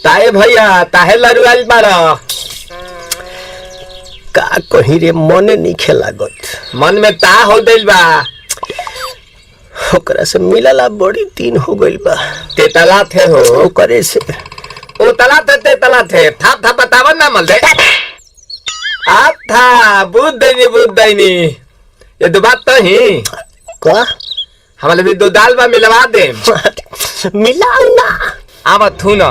ताए भैया ताहे लड़ुआल बारा का कहीं रे मन नहीं खेलागत। मन में ता हो गइल बा। ओकरा से मिलला बड़ी दिन हो गइल बा। तेतला थे हो ओकरे से ओ तला थे तेतला थे था था बतावन ना मल दे आ था बुद्ध दैनी ये दो बात तो ही का हमारे भी दो दाल बा मिलवा दे मिलाऊ ना आवा थू ना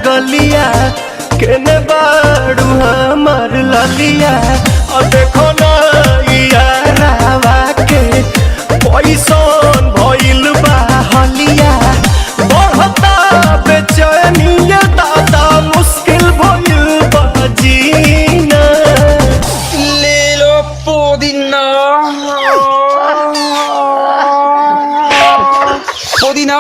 गलिया केने बाड़ू हमर ललिया और देखो ना यारावा के पैसन भइल बा हलिया बढ़ता बेचैनिया दादा मुश्किल भइल बा जीना ले लो पुदीना पुदीना